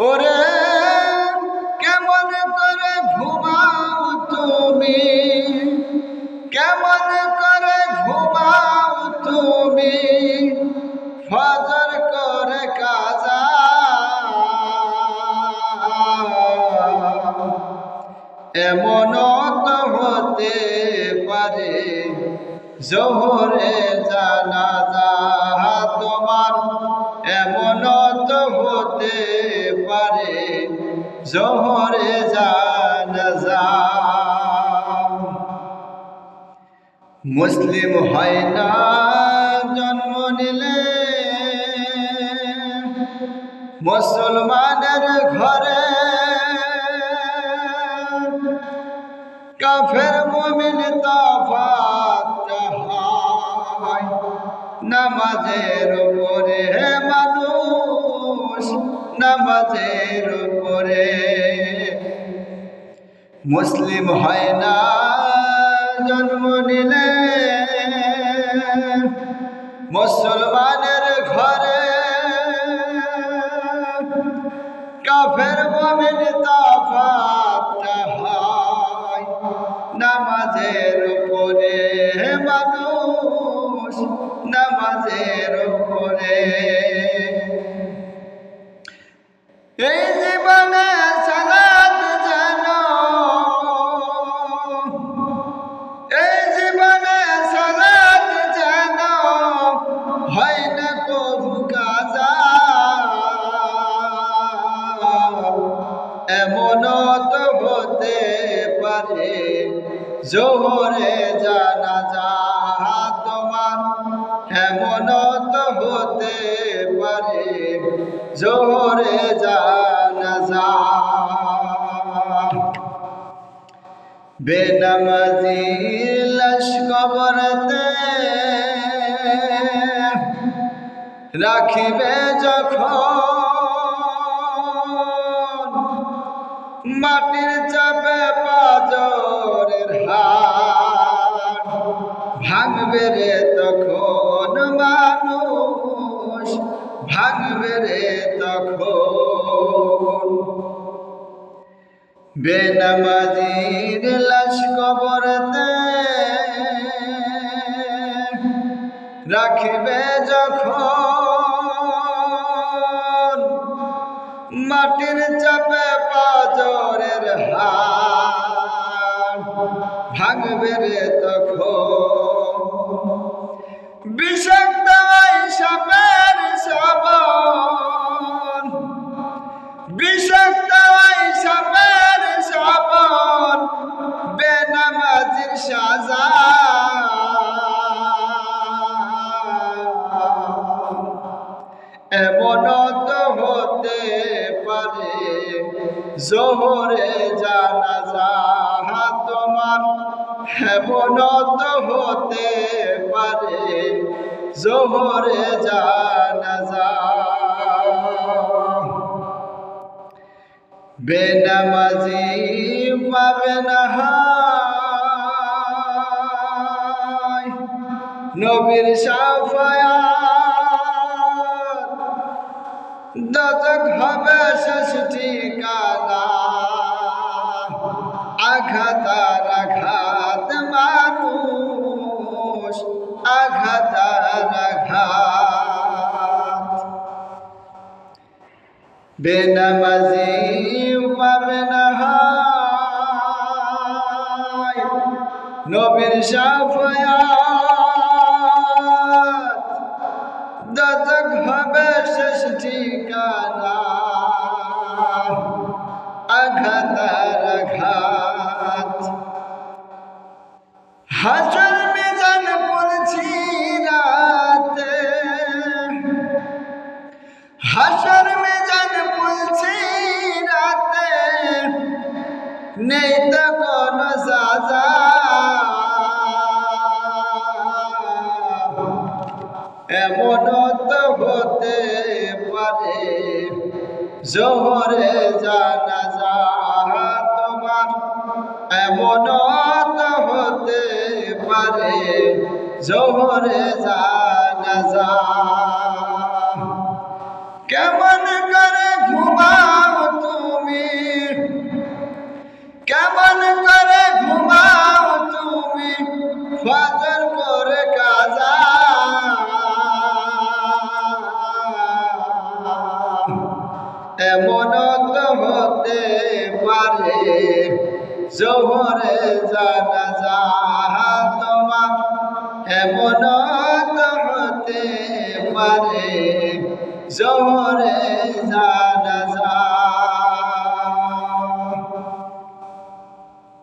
ওরে কেমন করে ঘুমাও তুমি, কেমন করে ঘুমাও তুমি, ফজর করে কাজা। এমন তো হতে পারে জোহরে জানাজা তোমার, এমন তো হতে পারে জোহরে জানাজা। মুসলিম হয় না জন্ম নিলে মুসলমানের ঘরে, কাফের মুমিন তফাৎ হয় নামাজের উপরে, মানুষ নামাজের উপরে। মুসলিম হয় না জন্ম নিলে মুসলমানের ঘরে, কাফের মুমিন তফাৎ হয় নামাজের উপরে, মানুষ নামাজের উপরে। এই জীবনে সালাত যেন, এই জীবনে সালাত যেন হয় না কবু কাজা। এমন তো হতে পারে জোহরে জানাজা তোমার, এমন তো হতে পারে জোহরে জানাজা। বেনামাজি লাশ কবরতে রাখিবে যখন, মাটির চাপে পাজরের হাড় ভাঙবে রে তখন, মানুষ ভাঙবে রে তখন। বেনামাজির লাশ কবরতে রাখিবে যখন, মাটির চাপে পাজরের হাড় ভাঙবে রে তখন। বিষাক্ত সাপের সাবন, বিষাক্ত সাপের সাবন, বেনামাজির সাজা। এমন তো হতে পারে জোহরে জানাজা তোমার, এমন তো হতে পারে জোহরে জানাজা। বেনামাজি পাবে না নবীর শাফায়াত, দোজখ হবে শেষ ঠিকানা। আঘাত আর আঘাত মানুষ, আঘাত আর আঘাত। বেনামাজি পাবে না নবীর শাফায়াত, দোজখ হবে শেষ ঠিকানা। আঘাত আর আঘাত। হাসর মিজান পড়ছি রাতে, হাসর মিজান পড়ছি রাতে, নেই তো কোনো সাজা। এমন তো হতে পারে জোহরে জানাজা তোমার, এমন তো হতে পারে জোহরে জানাজা। কেমন করে ঘুমাও ফজর করে কাজা এমন তো হতে পারে জোহরে জানাজা তোমার এমন তো হতে পারে জোহরে